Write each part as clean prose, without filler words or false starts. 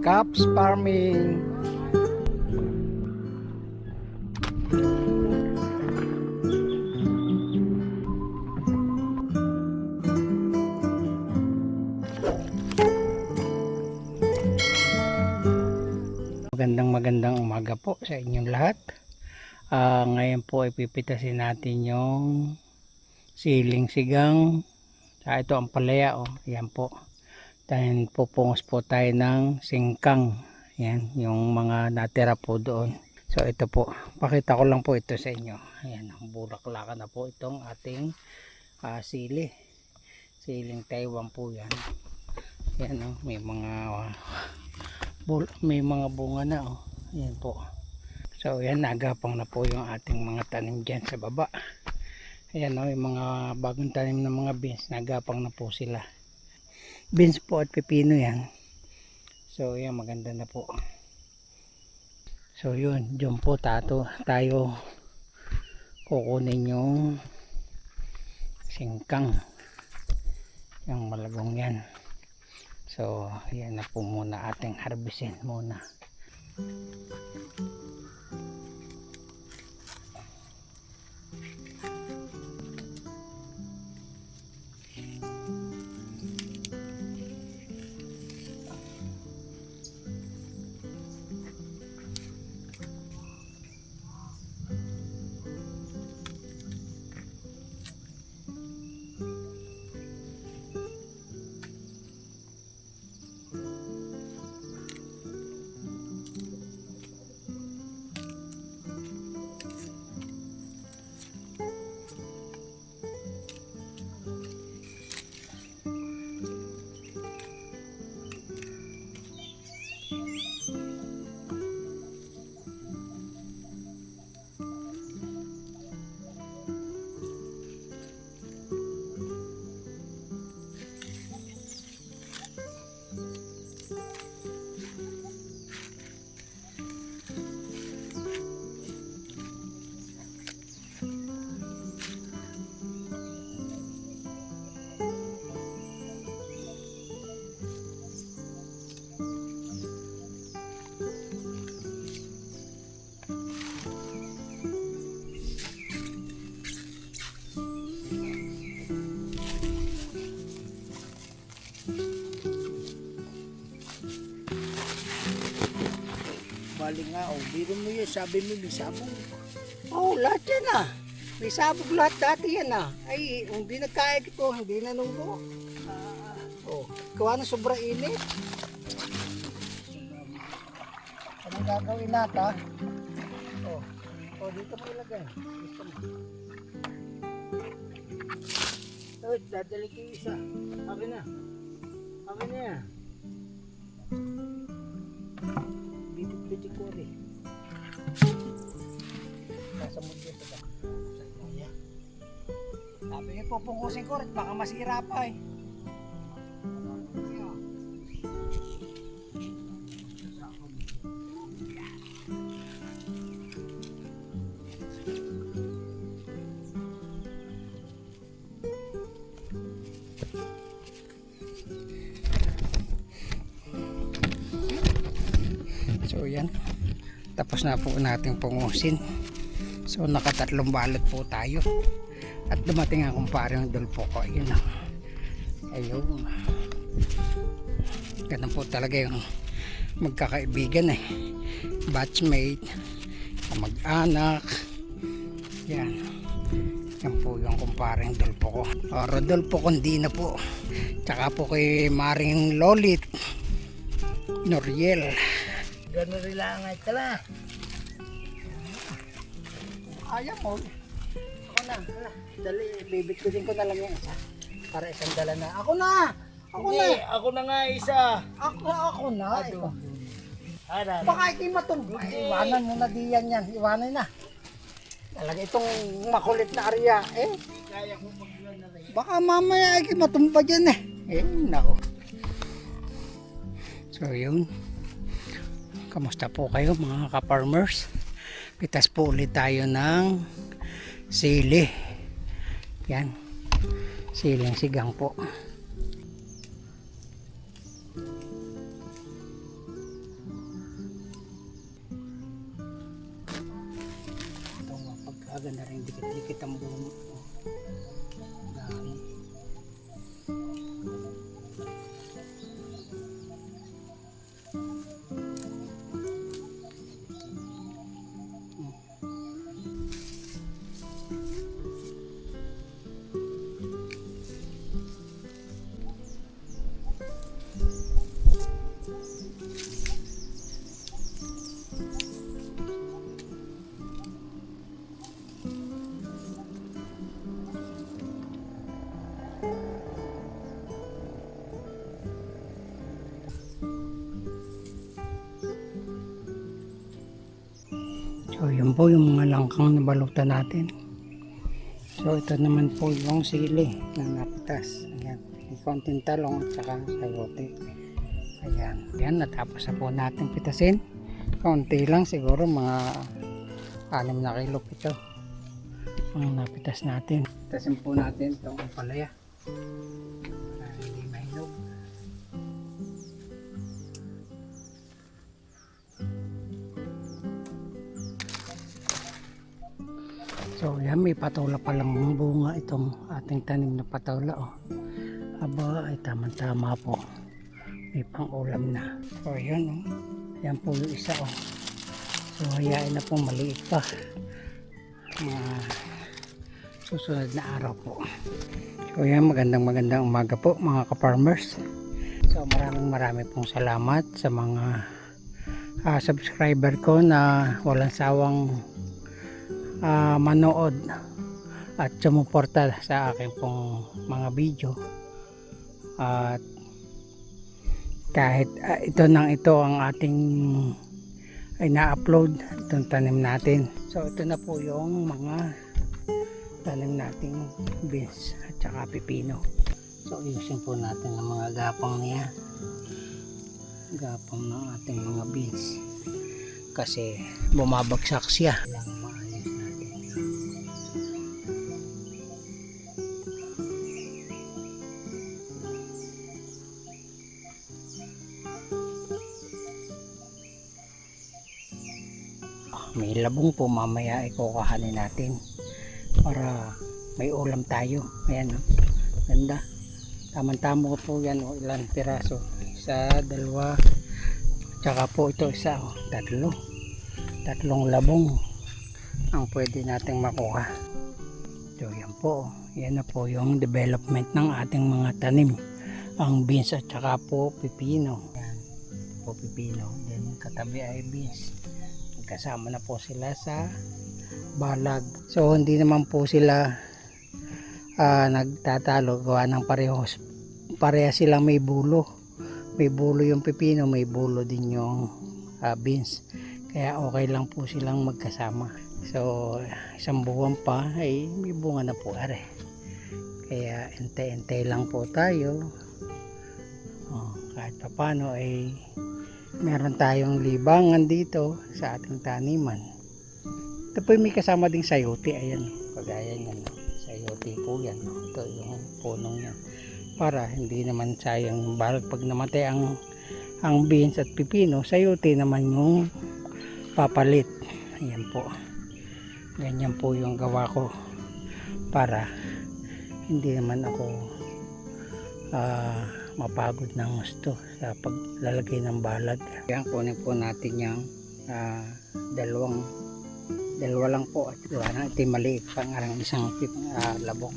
Caps Farming. Magandang umaga po sa inyong lahat. Ngayon po ay pipitasin natin yung siling sigang. Ito ang palaya, oh. Yan po. Dahil pupungos po tayo ng singkang. Yan, yung mga natira po doon. So ito po, pakita ko lang po ito sa inyo. Ayan, bulaklakan na po itong ating sili. Siling Taiwan po yan. Yan, oh, may mga bunga na, oh. Yan po. So yan, nagapang na po yung ating mga tanim dyan sa baba. Ayan, oh, yung mga bagong tanim ng mga beans, nagapang na po sila. Beans po at pepino yan. So yan, maganda na po. So yun, dyan po tayo kukunin yung singkang, yung malagong yan. So yan na po muna ating harvestin muna. Bali nga, oh, biro mo yun, sabi mo may sabog. Oh, lahat yan ah. May sabog lahat dati yan ah. Ay, hindi nagkaig ito, hindi nanulo. Oh, gawa na sobra init. Anong gagawin natin? Oh, dito mo ilagay. Gusto mo. Oh, dadali ko yung isa. Akin na. Akin na yan. Bitik-bitik ko rin. Nasa mudyo sa kanya. Sabi niyo po, pungkusin ko rin, baka masira pa eh. So yan, tapos na po natin pungusin. So nakatatlong balot po tayo. At dumating ang kumpare ng dulpo ko. Ayun na. Ayun. Ganun po talaga yung magkakaibigan eh. Batchmate, mag-anak. Yan. Yan po yung kumpare ng dulpo ko. Rodolfo Condina po. Tsaka po kay Maring Lolit Noriel. Gano'n rin lang nga tala. Ayaw mo. Ako na. Dali, bibitkutin ko na lang yan. Para isang dala na. Ako na! Hindi, ako na nga isa. Ako na. Ito. Ara. Baka ikay matumba. Iwanan mo na diyan yan. Iwanan na. Talaga itong makulit na area. Kaya kong mag-run na rin. Baka mamaya ikay matumba dyan nako. So yun. Kamusta po kayo mga ka-farmers? Pitas po ulit tayo ng sili. Yan. Siling sigang po. Ganda rin dikit-dikit ang buong. Oh. Dami. So yun po yung mga langkang nabalutan natin. So ito naman po yung sili na napitas. Ayan, may konting talong at saka sayote. Ayan, yan natapos na po natin pitasin. Konti lang siguro, mga 6 na kilo ito ang napitas natin. Pitasin po natin itong palaya para hindi mahilog. So yan, may patola pa lang bunga itong ating tanim na patola. Oh. Aba, ay tama-tama po. May pang ulam na. So yun, oh. Yan po yung isa. Oh. So hayain na po, maliit pa. Susunod na araw po. So yan, magandang umaga po mga ka-farmers. So maraming pong salamat sa mga subscriber ko na walang sawang manood at sumuporta sa akin pong mga video. At kahit ito ang ating ay na-upload itong tanim natin. So ito na po yung mga tanim nating beans at saka pipino. So ayusin po natin ang mga gapang niya, gapang ng ating mga beans kasi bumabagsak siya lang. Maayos natin. May labong po, mamaya ikukuhanin natin para may ulam tayo. Ayan, oh. Ganda, tamang-tama po yan. Oh. Ilan piraso? 1, 2, tsaka po ito isa. Oh. 3 labong ang pwede nating makuha. So yan po, yan na po yung development ng ating mga tanim, ang beans at saka po pipino. Yan po pipino, then katabi ay beans. Kasama na po sila sa balag. So hindi naman po sila nagtatalo, gawa ng pareha silang may bulo yung pipino, may bulo din yung beans, kaya okay lang po silang magkasama. So isang buwan pa ay may bunga na po are, kaya ente-ente lang po tayo. Kahit pa paano ay meron tayong libangan dito sa ating taniman. Ito po may kasama ding sayote. Ayan, kagaya yan, sayote po yan. Ito yung punong yan, para hindi naman sayang yung balag pag namatay ang beans at pipino. Sayote naman yung papalit. Ayan po, ganyan po yung gawa ko para hindi naman ako mapagod ng gusto sa paglalagay ng balag. Yan, kunin po natin yung dalawa lang po at gawa na ito maliit pang arang isang labong.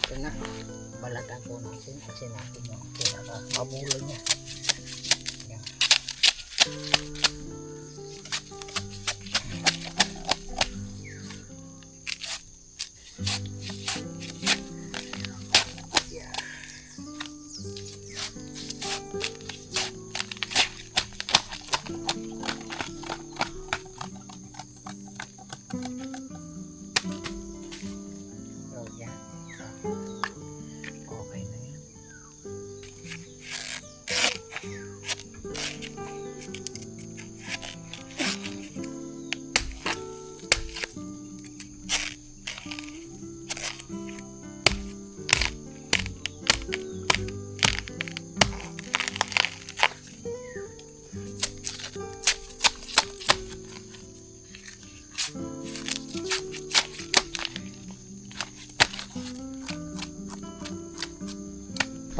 Ito na, balatan po natin kasi natin yung pinaka mabulo niya. Yan. Okay na yan.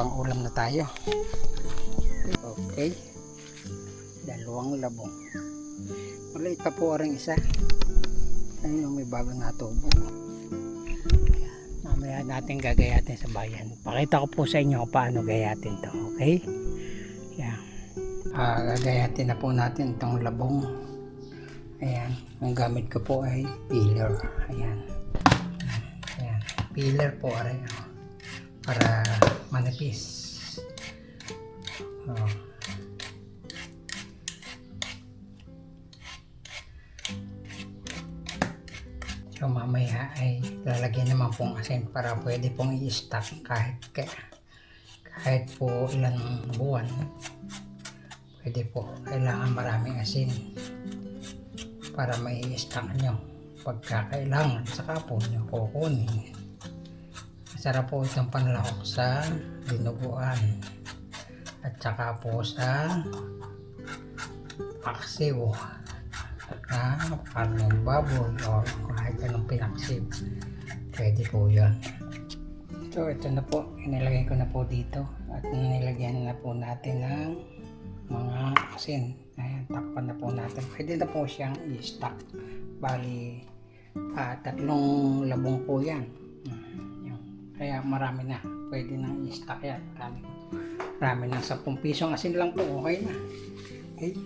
pang ulam na tayo. Okay. Dalawang labong. Maliit pa po rin isa. Ayun, may bago natubo. Mamaya natin gagayatin sa bayan. Pakita ko po sa inyo kung paano gayatin to. Okay? Yan. Gagayatin na po natin itong labong. Ayan. Ang gamit ko po ay peeler. Ayan. Ayan. Peeler po rin. Para manipis. Oh. So mamaya ay lalagyan naman pong asin para pwede pong i-stock kahit po ilang buwan. Pwede po. Kailangan maraming asin para may i-stock nyo. Pagkakailangan saka po nyo kukunin. Masarap po itong panlahok sa dinuguan at saka po sa paksiw na karneng baboy o kahit anong pinaksiw, pwede po yun. So ito na po, inilagay ko na po dito at nilagyan na po natin ng mga asin. Ayan, takpan na po natin. Pwede na po siyang i-stock. Bali 3 labong po yan. Kaya marami na, pwede nang i-stock yan. Marami ng 10 pisong asin lang po, okay na. Okay.